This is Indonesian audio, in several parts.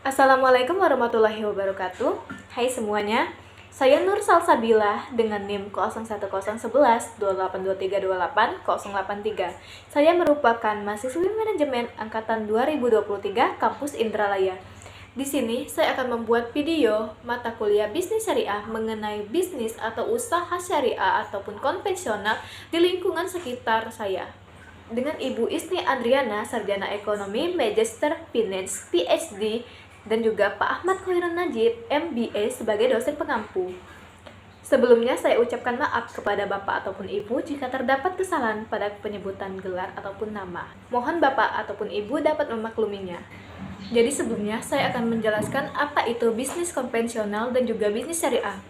Assalamualaikum warahmatullahi wabarakatuh. Hai semuanya, saya Nur Salsabila dengan NIM 0111282328 Saya merupakan mahasiswi manajemen angkatan 2023 kampus Indralaya. Di sini saya akan membuat video mata kuliah bisnis syariah mengenai bisnis atau usaha syariah ataupun konvensional di lingkungan sekitar saya. Dengan Ibu Isni Andriana, Sarjana Ekonomi, Magister Finance, PhD, dan juga Pak Ahmad Khairun Najib, MBA sebagai dosen pengampu. Sebelumnya saya ucapkan maaf kepada Bapak ataupun Ibu jika terdapat kesalahan pada penyebutan gelar ataupun nama. Mohon Bapak ataupun Ibu dapat memakluminya. Jadi sebelumnya saya akan menjelaskan apa itu bisnis konvensional dan juga bisnis syariah.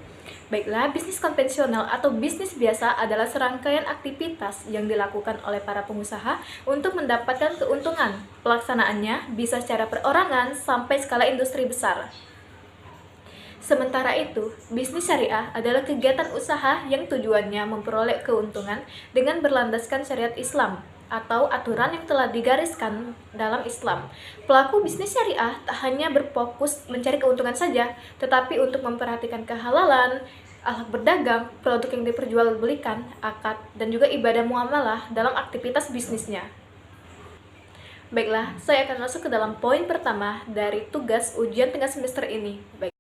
Baiklah, bisnis konvensional atau bisnis biasa adalah serangkaian aktivitas yang dilakukan oleh para pengusaha untuk mendapatkan keuntungan. Pelaksanaannya bisa secara perorangan sampai skala industri besar. Sementara itu, bisnis syariah adalah kegiatan usaha yang tujuannya memperoleh keuntungan dengan berlandaskan syariat Islam atau aturan yang telah digariskan dalam Islam. Pelaku bisnis syariah tak hanya berfokus mencari keuntungan saja, tetapi untuk memperhatikan kehalalan, akhlak berdagang, produk yang diperjualbelikan, akad, dan juga ibadah muamalah dalam aktivitas bisnisnya. Baiklah, saya akan masuk ke dalam poin pertama dari tugas ujian tengah semester ini. Baik.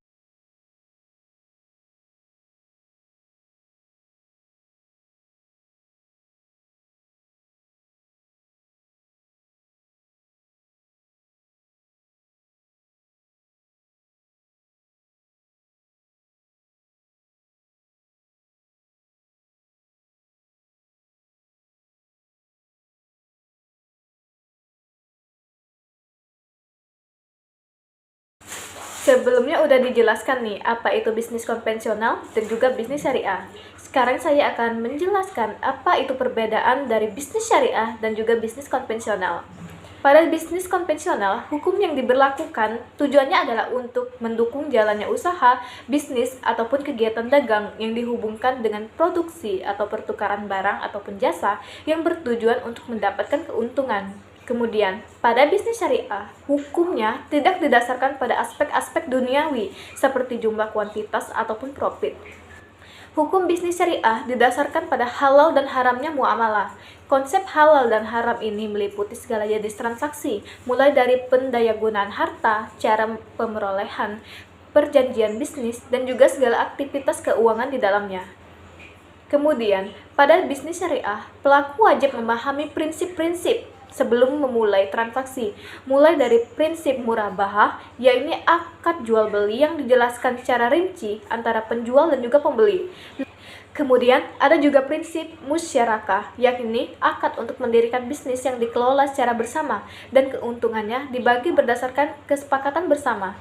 Sebelumnya udah dijelaskan nih apa itu bisnis konvensional dan juga bisnis syariah. Sekarang saya akan menjelaskan apa itu perbedaan dari bisnis syariah dan juga bisnis konvensional. Pada bisnis konvensional, hukum yang diberlakukan tujuannya adalah untuk mendukung jalannya usaha, bisnis, ataupun kegiatan dagang yang dihubungkan dengan produksi atau pertukaran barang ataupun jasa yang bertujuan untuk mendapatkan keuntungan. Kemudian, pada bisnis syariah, hukumnya tidak didasarkan pada aspek-aspek duniawi seperti jumlah kuantitas ataupun profit. Hukum bisnis syariah didasarkan pada halal dan haramnya muamalah. Konsep halal dan haram ini meliputi segala jenis transaksi, mulai dari pendayagunaan harta, cara pemerolehan, perjanjian bisnis, dan juga segala aktivitas keuangan di dalamnya. Kemudian, pada bisnis syariah, pelaku wajib memahami prinsip-prinsip sebelum memulai transaksi, mulai dari prinsip murabahah, yaitu akad jual beli yang dijelaskan secara rinci antara penjual dan juga pembeli. Kemudian ada juga prinsip musyarakah, yakni akad untuk mendirikan bisnis yang dikelola secara bersama dan keuntungannya dibagi berdasarkan kesepakatan bersama.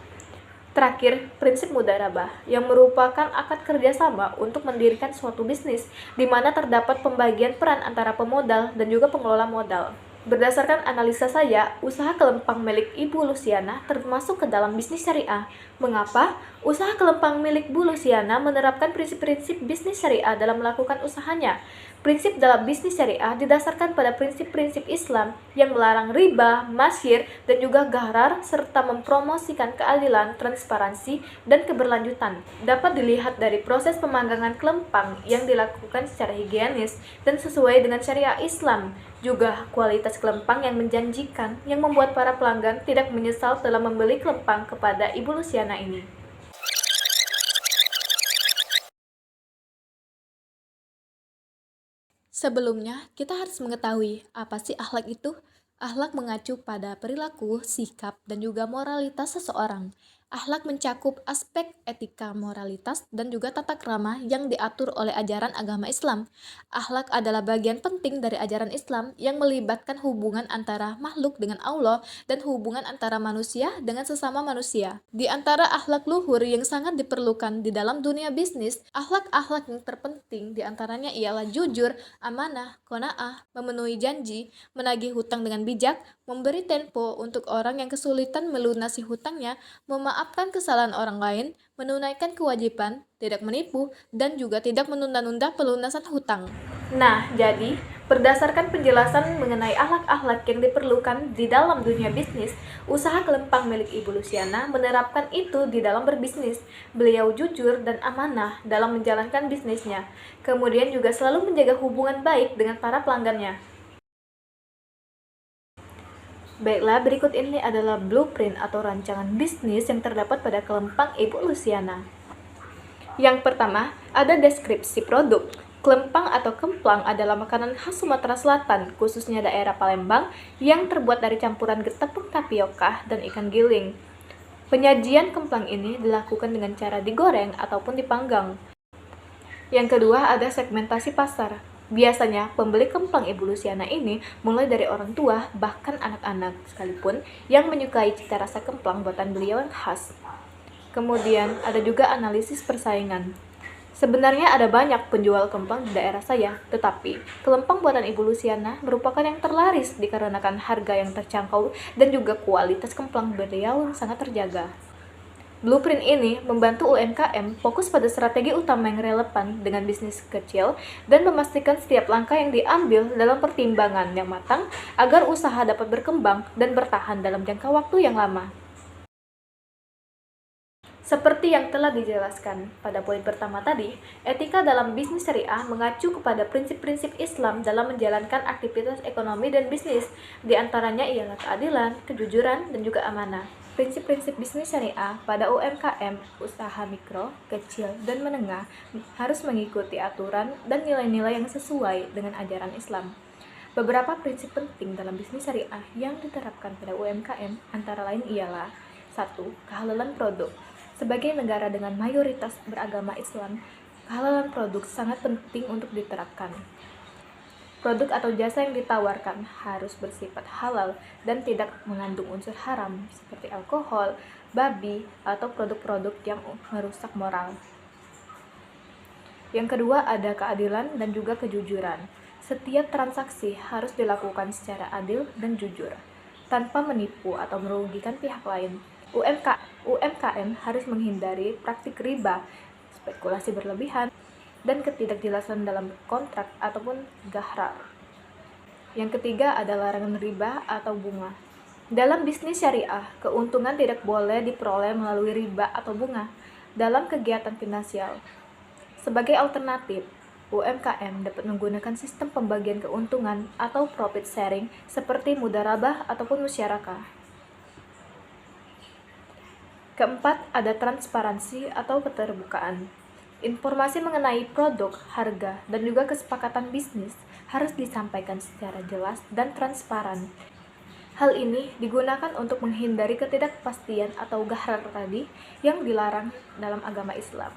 Terakhir, prinsip mudharabah, yang merupakan akad kerjasama untuk mendirikan suatu bisnis, di mana terdapat pembagian peran antara pemodal dan juga pengelola modal. Berdasarkan analisa saya, usaha kelempang milik Ibu Luciana termasuk ke dalam bisnis syariah. Mengapa? Usaha kelempang milik Bu Luciana menerapkan prinsip-prinsip bisnis syariah dalam melakukan usahanya. Prinsip dalam bisnis syariah didasarkan pada prinsip-prinsip Islam yang melarang riba, masyir, dan juga gharar, serta mempromosikan keadilan, transparansi, dan keberlanjutan. Dapat dilihat dari proses pemanggangan kelempang yang dilakukan secara higienis dan sesuai dengan syariah Islam. Juga kualitas kelempang yang menjanjikan yang membuat para pelanggan tidak menyesal telah membeli kelempang kepada Ibu Luciana ini. Sebelumnya, kita harus mengetahui apa sih akhlak itu. Akhlak mengacu pada perilaku, sikap, dan juga moralitas seseorang. Akhlak mencakup aspek etika, moralitas, dan juga tata krama yang diatur oleh ajaran agama Islam. Akhlak adalah bagian penting dari ajaran Islam yang melibatkan hubungan antara makhluk dengan Allah dan hubungan antara manusia dengan sesama manusia. Di antara akhlak luhur yang sangat diperlukan di dalam dunia bisnis, akhlak-akhlak yang terpenting di antaranya ialah jujur, amanah, qanaah, memenuhi janji, menagih hutang dengan bijak, memberi tempo untuk orang yang kesulitan melunasi hutangnya, memaafkan memaafkan kesalahan orang lain, menunaikan kewajiban, tidak menipu, dan juga tidak menunda-nunda pelunasan hutang. Nah, jadi berdasarkan penjelasan mengenai akhlak-akhlak yang diperlukan di dalam dunia bisnis, usaha Kelempang milik Ibu Luciana menerapkan itu di dalam berbisnis. Beliau jujur dan amanah dalam menjalankan bisnisnya, kemudian juga selalu menjaga hubungan baik dengan para pelanggannya. Baiklah, berikut ini adalah blueprint atau rancangan bisnis yang terdapat pada Kelempang Ibu Luciana. Yang pertama, ada deskripsi produk. Kelempang atau kemplang adalah makanan khas Sumatera Selatan, khususnya daerah Palembang, yang terbuat dari campuran tepung tapioka dan ikan giling. Penyajian kemplang ini dilakukan dengan cara digoreng ataupun dipanggang. Yang kedua, ada segmentasi pasar. Biasanya, pembeli kemplang Ibu Luciana ini mulai dari orang tua, bahkan anak-anak sekalipun, yang menyukai cita rasa kemplang buatan beliau yang khas. Kemudian, ada juga analisis persaingan. Sebenarnya ada banyak penjual kemplang di daerah saya, tetapi kelempang buatan Ibu Luciana merupakan yang terlaris dikarenakan harga yang terjangkau dan juga kualitas kemplang beliau yang sangat terjaga. Blueprint ini membantu UMKM fokus pada strategi utama yang relevan dengan bisnis kecil dan memastikan setiap langkah yang diambil dalam pertimbangan yang matang agar usaha dapat berkembang dan bertahan dalam jangka waktu yang lama. Seperti yang telah dijelaskan pada poin pertama tadi, etika dalam bisnis syariah mengacu kepada prinsip-prinsip Islam dalam menjalankan aktivitas ekonomi dan bisnis. Di antaranya ialah keadilan, kejujuran, dan juga amanah. Prinsip-prinsip bisnis syariah pada UMKM, usaha mikro, kecil, dan menengah harus mengikuti aturan dan nilai-nilai yang sesuai dengan ajaran Islam. Beberapa prinsip penting dalam bisnis syariah yang diterapkan pada UMKM antara lain ialah 1. Kehalalan produk. Sebagai negara dengan mayoritas beragama Islam, kehalalan produk sangat penting untuk diterapkan. Produk atau jasa yang ditawarkan harus bersifat halal dan tidak mengandung unsur haram seperti alkohol, babi, atau produk-produk yang merusak moral. Yang kedua, ada keadilan dan juga kejujuran. Setiap transaksi harus dilakukan secara adil dan jujur, tanpa menipu atau merugikan pihak lain. UMKM harus menghindari praktik riba, spekulasi berlebihan, dan ketidakjelasan dalam kontrak ataupun gahrar. Yang ketiga ada larangan riba atau bunga. Dalam bisnis syariah, keuntungan tidak boleh diperoleh melalui riba atau bunga dalam kegiatan finansial. Sebagai alternatif, UMKM dapat menggunakan sistem pembagian keuntungan atau profit sharing seperti mudharabah ataupun musyarakah. Keempat, ada transparansi atau keterbukaan. Informasi mengenai produk, harga, dan juga kesepakatan bisnis harus disampaikan secara jelas dan transparan. Hal ini digunakan untuk menghindari ketidakpastian atau gahrar tadi yang dilarang dalam agama Islam.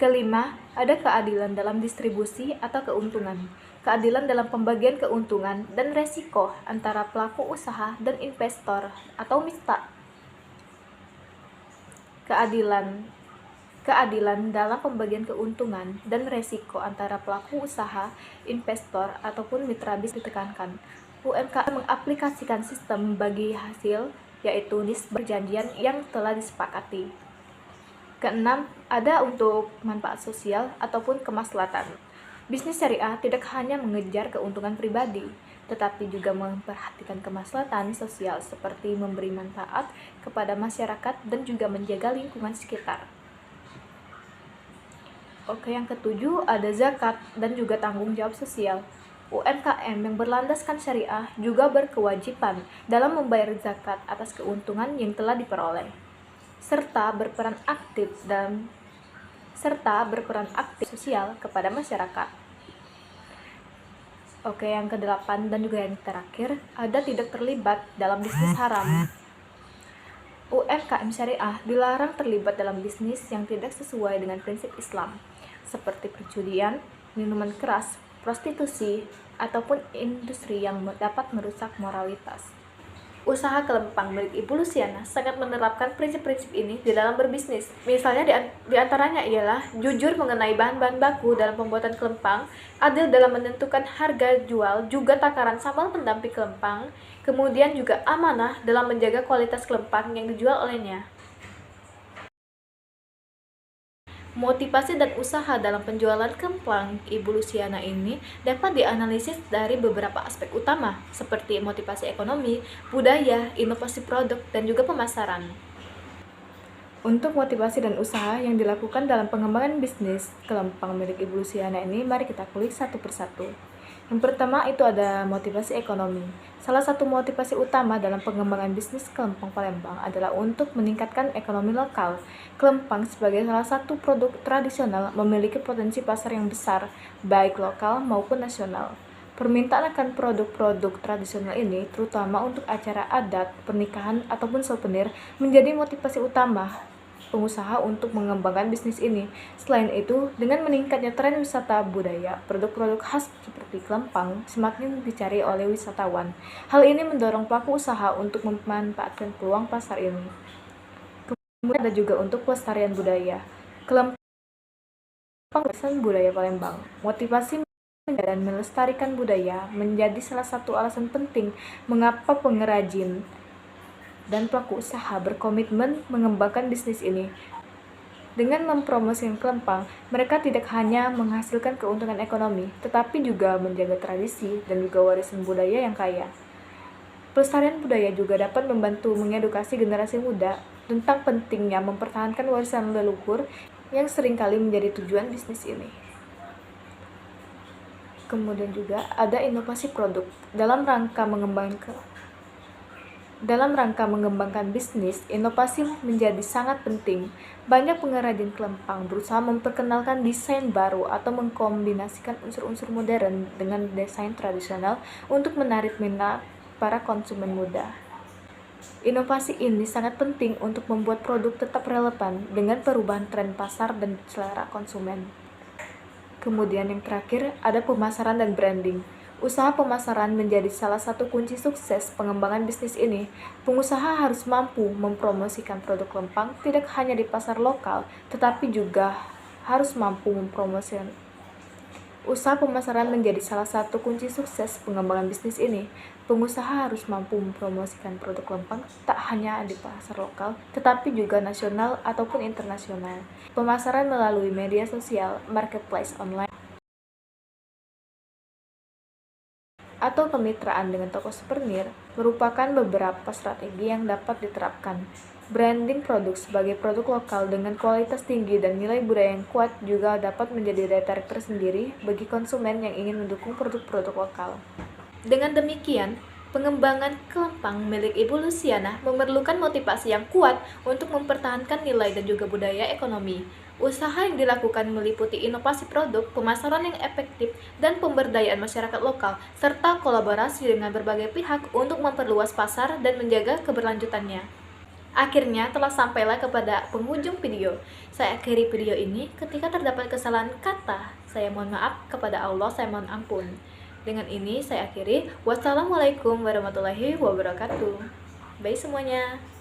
Kelima, ada keadilan dalam distribusi atau keuntungan. Keadilan dalam pembagian keuntungan dan resiko antara pelaku usaha dan investor atau mitra. Keadilan dalam pembagian keuntungan dan resiko antara pelaku usaha, investor, ataupun mitra bisnis ditekankan. UMKM mengaplikasikan sistem bagi hasil, yaitu nisbah perjanjian yang telah disepakati. Keenam, ada untuk manfaat sosial ataupun kemaslahatan. Bisnis syariah tidak hanya mengejar keuntungan pribadi, tetapi juga memperhatikan kemaslahatan sosial seperti memberi manfaat kepada masyarakat dan juga menjaga lingkungan sekitar. Oke, yang ketujuh ada zakat dan juga tanggung jawab sosial. UMKM yang berlandaskan syariah juga berkewajiban dalam membayar zakat atas keuntungan yang telah diperoleh, serta berperan aktif sosial kepada masyarakat. Oke, yang kedelapan dan juga yang terakhir, ada tidak terlibat dalam bisnis haram. UMKM syariah dilarang terlibat dalam bisnis yang tidak sesuai dengan prinsip Islam, seperti perjudian, minuman keras, prostitusi, ataupun industri yang dapat merusak moralitas. Usaha Kelempang milik Ibu Luciana sangat menerapkan prinsip-prinsip ini di dalam berbisnis. Misalnya di antaranya ialah jujur mengenai bahan-bahan baku dalam pembuatan kelempang, adil dalam menentukan harga jual, juga takaran sambal pendamping kelempang, kemudian juga amanah dalam menjaga kualitas kelempang yang dijual olehnya. Motivasi dan usaha dalam penjualan kelempang Ibu Luciana ini dapat dianalisis dari beberapa aspek utama, seperti motivasi ekonomi, budaya, inovasi produk, dan juga pemasaran. Untuk motivasi dan usaha yang dilakukan dalam pengembangan bisnis kelempang milik Ibu Luciana ini, mari kita kulik satu persatu. Yang pertama itu ada motivasi ekonomi. Salah satu motivasi utama dalam pengembangan bisnis kelempang Palembang adalah untuk meningkatkan ekonomi lokal. Kelempang sebagai salah satu produk tradisional memiliki potensi pasar yang besar, baik lokal maupun nasional. Permintaan akan produk-produk tradisional ini, terutama untuk acara adat, pernikahan, ataupun souvenir, menjadi motivasi utama pengusaha untuk mengembangkan bisnis ini. Selain itu, dengan meningkatnya tren wisata budaya, produk-produk khas seperti kelempang semakin dicari oleh wisatawan. Hal ini mendorong pelaku usaha untuk memanfaatkan peluang pasar ini. Kemudian ada juga untuk pelestarian budaya. Kelempang budaya Palembang. Motivasi dan melestarikan budaya menjadi salah satu alasan penting mengapa pengrajin dan pelaku usaha berkomitmen mengembangkan bisnis ini. Dengan mempromosikan kelempang, mereka tidak hanya menghasilkan keuntungan ekonomi, tetapi juga menjaga tradisi dan juga warisan budaya yang kaya. Pelestarian budaya juga dapat membantu mengedukasi generasi muda tentang pentingnya mempertahankan warisan leluhur yang seringkali menjadi tujuan bisnis ini. Kemudian juga ada inovasi produk dalam rangka mengembangkan bisnis, inovasi menjadi sangat penting. Banyak pengrajin kelempang berusaha memperkenalkan desain baru atau mengkombinasikan unsur-unsur modern dengan desain tradisional untuk menarik minat para konsumen muda. Inovasi ini sangat penting untuk membuat produk tetap relevan dengan perubahan tren pasar dan selera konsumen. Kemudian yang terakhir ada pemasaran dan branding. Usaha pemasaran menjadi salah satu kunci sukses pengembangan bisnis ini. Pengusaha harus mampu mempromosikan produk kelempang tidak hanya di pasar lokal, tetapi juga harus mampu mempromosikan. Usaha pemasaran menjadi salah satu kunci sukses pengembangan bisnis ini. Pengusaha harus mampu mempromosikan produk kelempang tak hanya di pasar lokal, tetapi juga nasional ataupun internasional. Pemasaran melalui media sosial, marketplace online, atau kemitraan dengan toko souvenir merupakan beberapa strategi yang dapat diterapkan. Branding produk sebagai produk lokal dengan kualitas tinggi dan nilai budaya yang kuat juga dapat menjadi daya tarik tersendiri bagi konsumen yang ingin mendukung produk-produk lokal. Dengan demikian, pengembangan kelempang milik Ibu Luciana memerlukan motivasi yang kuat untuk mempertahankan nilai dan juga budaya ekonomi. Usaha yang dilakukan meliputi inovasi produk, pemasaran yang efektif, dan pemberdayaan masyarakat lokal, serta kolaborasi dengan berbagai pihak untuk memperluas pasar dan menjaga keberlanjutannya. Akhirnya telah sampailah kepada penghujung video. Saya akhiri video ini ketika terdapat kesalahan kata. Saya mohon maaf kepada Allah, saya mohon ampun. Dengan ini saya akhiri. Wassalamualaikum warahmatullahi wabarakatuh. Bye semuanya.